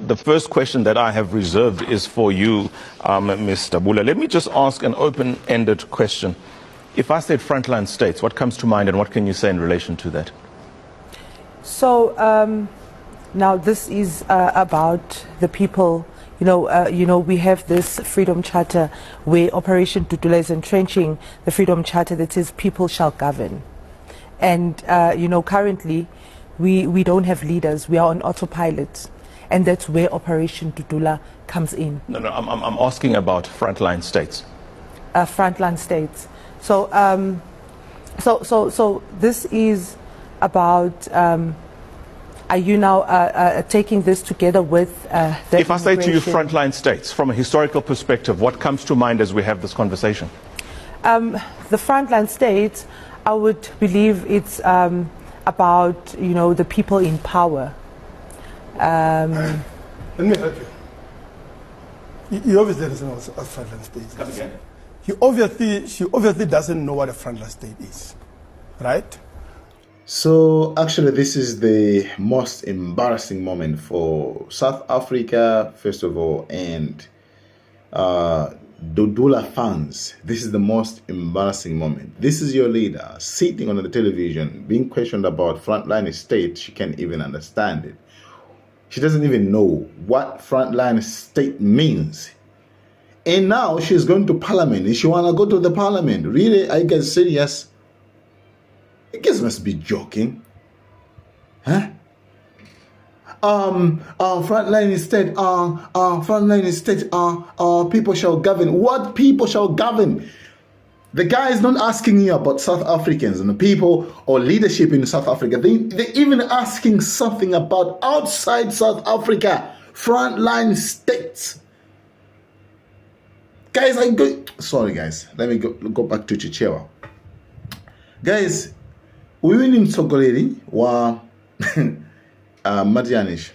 The first question that I have reserved is for you, Ms. Dabula. Let me just ask an open-ended question. If I said frontline states, what comes to mind and what can you say in relation to that? So now this is about the people. We have this Freedom Charter where Operation Dudula is entrenching the Freedom Charter that says people shall govern. And, currently we don't have leaders. We are on autopilot. And that's where Operation Dudula comes in. No, I'm asking about frontline states. Frontline states. So, so this is about. Are you now taking this together with the If I say to you frontline states, from a historical perspective, what comes to mind as we have this conversation? The frontline states, I would believe it's about, the people in power. Let me help you. You obviously doesn't know what a frontline state is. Come again? She obviously doesn't know what a frontline state is, right? So actually this is the most embarrassing moment for South Africa, first of all, and Dudula fans. This is the most embarrassing moment. This is your leader sitting on the television being questioned about frontline state. She can't even understand it. She doesn't even know what frontline state means. And now she's going to parliament and she wanna go to the parliament. Really, are you guys serious? You guys must be joking. Huh? Frontline state, people shall govern. What people shall govern? The guy is not asking you about South Africans and the people or leadership in South Africa. They're even asking something about outside South Africa, frontline states. Guys, sorry guys, let me go back to Chichewa. Guys, wewe ni mtsogoleri wa Madianish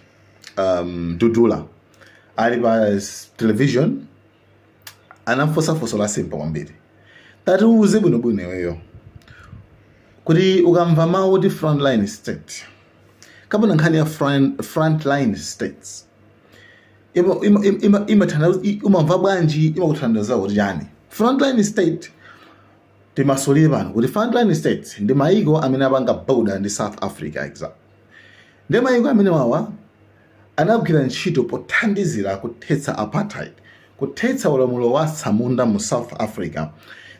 Dudula ali pa television anafosa la simpa kwambiri tati uze bwino weyo kuti ukamva mawu ti frontline state kapena nkhani ya frontline states imamva bwanji imakuthandiza kuti yani frontline state timasolire pano kuti frontline states ndi maiko amene apanga border ndi South Africa exact. Ndi maiko amene wawa anagwira ntchito pothandizira kuthetsa apartheid, kuthetsa ulamuliro wa Samunda mu South Africa.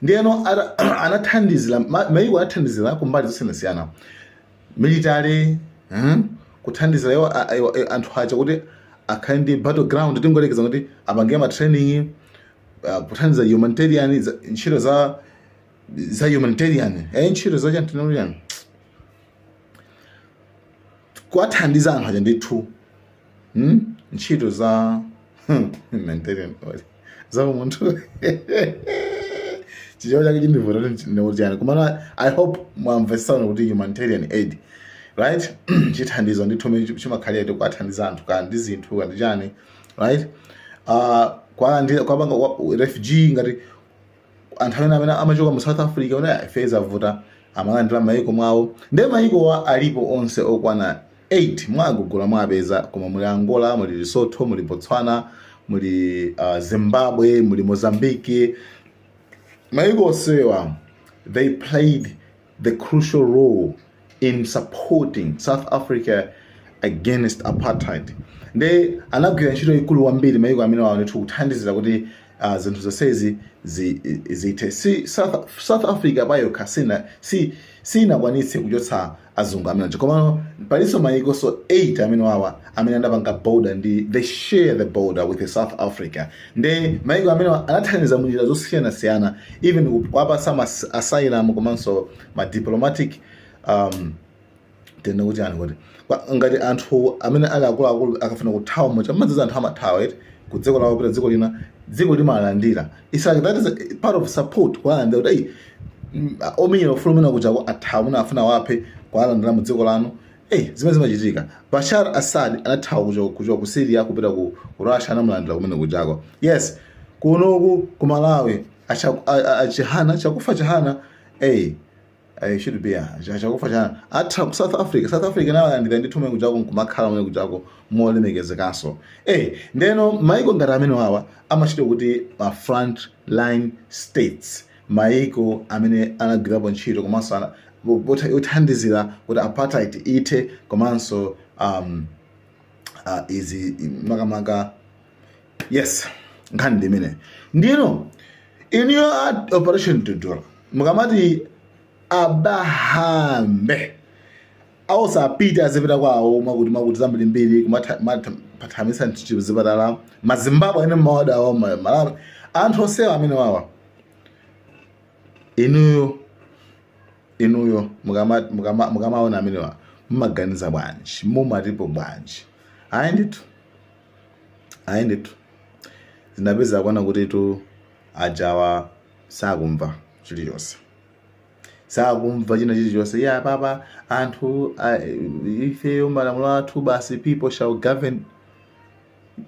Ndiyeno anathandizira maiko anathandizira kumbali zosiyanasiyana military, kuthandizira anthu aja kuti akhale ndi battleground tingolekeza kuti apange ma training, kuthandiza humanitarian ntchito za humanitarian ntchito za humanitarian kwathandiza anthu aja ndithu ntchito za humanitarian za umuntu chicho chake chindivota ndinoti kumana I hope mwamvesana kuti humanitarian aid, right? Chithandizo ndithu chimakhalira kuti kwathandiza anthu kandi zinthu kandi chani, right? Kwabanga refugee ngati anthu amene amachoka mu South Africa una ifeza vuta amalandira maiko mwawo ndi maiko alipo onse okwana 8 mwagugula mwapeza koma muli Angola, muli Lesotho, muli Botswana, muli Zimbabwe, muli Mozambique. Maiko onsewa, they played the crucial role in supporting South Africa against apartheid. Ndi anagwira ntchito ikulu kwambiri maiko amene waonethu kuthandizira kuti zinthu zonsezi zithe. South Africa bayo kasina sinakwanitse kuchotsa azungu amene koma paliso maiko so 8 amene wawa amene andapanga border ndi they share the border with South Africa. Ndi maiko amene anathandiza munjira zosiyanasiyana even kwapasa asylum komanso ma diplomatic tena kuti kuti ngati anthu amene ali akuluakulu akafuna kuthawa mocha madzi anthu amathawa kudziko lawo pita dziko lina dziko limalandira. It's like that is part of support kwalandira kuti ominyera ufulumina kuchako athawa afuna wape kwalandira mu dziko lanu zimene zimachitika. Bashar Assad anathawa kuchoka ku Syria kupita ku Russia anamulandira kumene kuchako. Yes, kunoku ku Malawi achihana chakufa chihana should be chakufa chana atha South Africa nawo ndithume kujako nkumakhala mune kujako molemekezekaso ndeno maiko ngati amene wawa amachita kuti ma front line states maiko amene anagwirapo ntchito komanso uthandizira kuti apartheid ithe komanso izi makamaka yes nkhani ndimene ndino in your operation Dudula mukamati abahambe awusapita azipita kwawo makuti zambiri mbiri kumathamisa ntchito zipatala mazimbabwe ene mawada awo malawi anthu onsewa amene wawa inuyo mukamaona amene wawa mumaganiza bwanji mumatipo bwanji ayi ndithu zinapeza kuona kuti tu ajawa sakumva chilichonse china chilichonse ya papa anthu ifeyo malamulo athu basi people shall govern.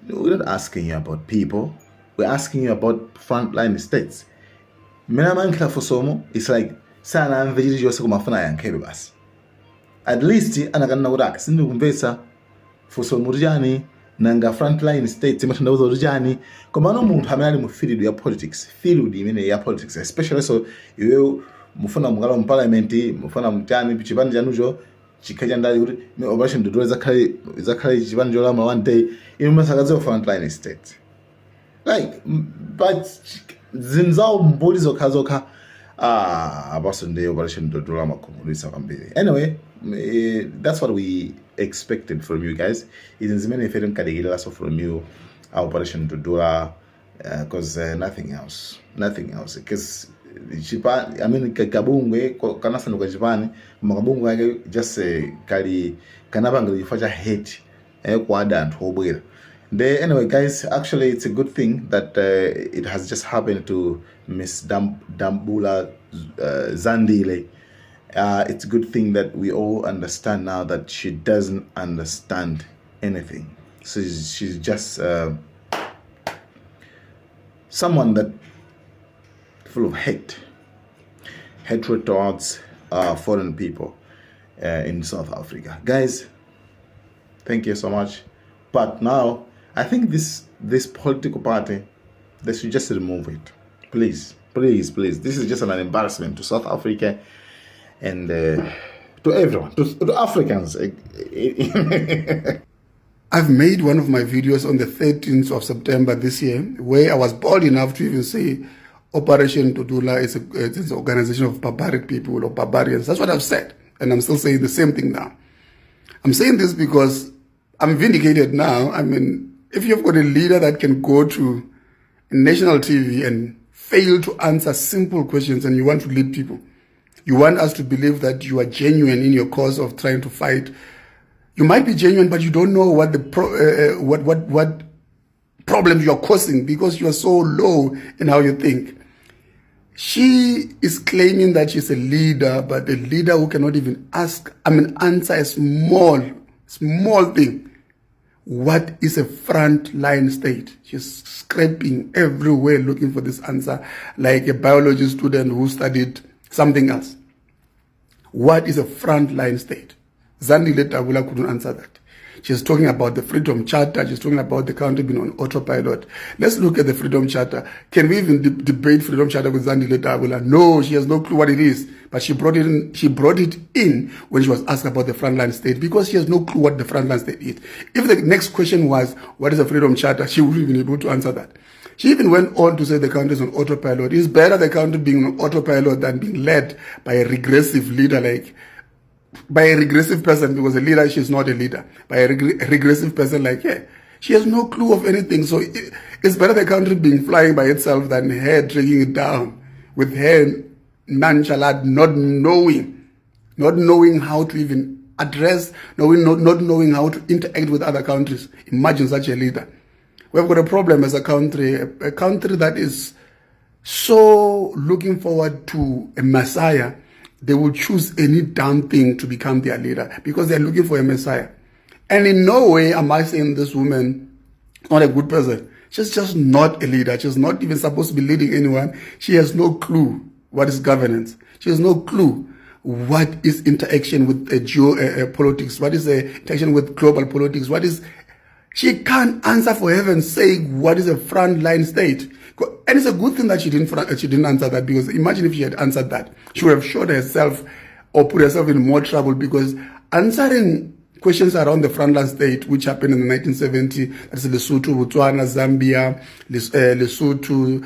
We're not asking you about people, we're asking you about frontline states. Mina mankhila fosomo it's like sana amve chilichonse kumafuna yankhebe basi at least anakanena kuti asindikumvetsa fosomo tijani nanga frontline states imathandauza kuti chani koma no munthu amene ali mu field ya politics field imene ya politics especially so iwe mufuna mukalo mu parliament mufuna mtani chipani chanucho chikhaja ndali kuti operation Dudula zakhale chipani cholama one day inu masakaze frontline states like but zinzawo mbuli zokha abaso ndi operation Dudula makhumulisa kwambiri. Anyway, that's what we expected from you guys. Izimene ifere nkadikira so from you operation Dudula because nothing else because Japan, I mean kabungwe kanasano kwa Japan makabungwe yake just kali kanabanga lifaja hate kwa anthu obwera. Anyway guys, actually it's a good thing that it has just happened to Miss Dambula Zandile. It's a good thing that we all understand now that she doesn't understand anything. So she's just someone that full of hatred towards foreign people in South Africa. Guys, thank you so much. But now, I think this political party, they should just remove it. Please. This is just an embarrassment to South Africa and to everyone, to Africans. I've made one of my videos on the 13th of September this year where I was bold enough to even say Operation Dudula is an organization of barbaric people or barbarians. That's what I've said. And I'm still saying the same thing now. I'm saying this because I'm vindicated now. I mean, if you've got a leader that can go to national TV and fail to answer simple questions and you want to lead people, you want us to believe that you are genuine in your cause of trying to fight. You might be genuine, but you don't know what what problems you're causing because you are so low in how you think. She is claiming that she's a leader, but a leader who cannot even answer a small thing. What is a front-line state? She's scraping everywhere looking for this answer, like a biology student who studied something else. What is a front-line state? Zandile Dambula couldn't answer that. She's talking about the Freedom Charter. She's talking about the country being on autopilot. Let's look at the Freedom Charter. Can we even debate Freedom Charter with Zandile Dambula? No, she has no clue what it is. But she brought it in. She brought it in when she was asked about the frontline state because she has no clue what the frontline state is. If the next question was, what is a Freedom Charter? She wouldn't have been able to answer that. She even went on to say the country is on autopilot. It's better the country being on autopilot than being led by a regressive leader by a regressive person, because a leader, she's not a leader. By a regressive person she has no clue of anything. So it's better the country being flying by itself than her dragging it down with her nonchalant, not knowing how to even address, not knowing how to interact with other countries. Imagine such a leader. We've got a problem as a country that is so looking forward to a messiah. They will choose any damn thing to become their leader because they're looking for a messiah. And in no way am I saying this woman is not a good person. She's just not a leader. She's not even supposed to be leading anyone. She has no clue what is governance. She has no clue what is interaction with geopolitics, what is the interaction with global politics, what is... She can't answer, for heaven's sake, what is a frontline state. And it's a good thing that she didn't answer that, because imagine if she had answered that. She would have shot herself or put herself in more trouble, because answering questions around the frontline state, which happened in the 1970s, that's Lesotho, Botswana, Zambia, Lesotho,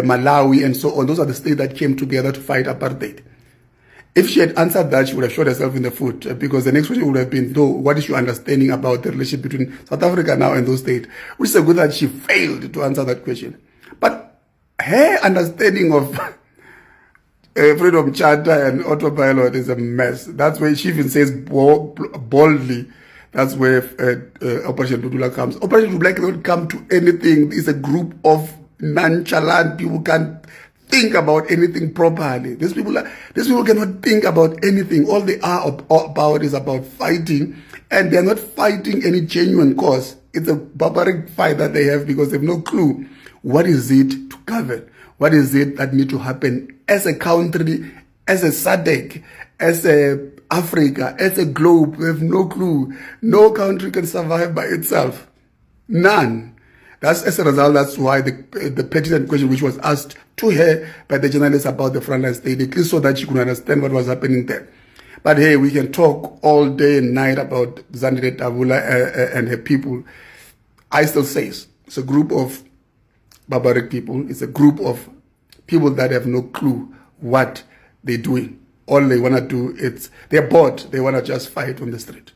Malawi, and so on. Those are the states that came together to fight apartheid. If she had answered that, she would have shot herself in the foot, because the next question would have been, no, what is your understanding about the relationship between South Africa now and those states? Which is a good that she failed to answer that question. But her understanding of Freedom Charter and autopilot is a mess. That's where she even says boldly, that's where Operation Dudula comes. Operation Dudula cannot come to anything. It's a group of nonchalant people who can't think about anything properly. These people cannot think about anything. All they are about is about fighting, and they're not fighting any genuine cause. It's a barbaric fight that they have, because they have no clue what is it to govern. What is it that needs to happen as a country, as a SADC, as a Africa, as a globe? We have no clue. No country can survive by itself. None. That's as a result. That's why the pertinent question which was asked to her by the journalist about the frontline state, at least so that she could understand what was happening there. But hey, we can talk all day and night about Zandile Tabula and her people. I still say it's a group of barbaric people. It's a group of people that have no clue what they're doing. All they want to do, they're bored. They want to just fight on the street.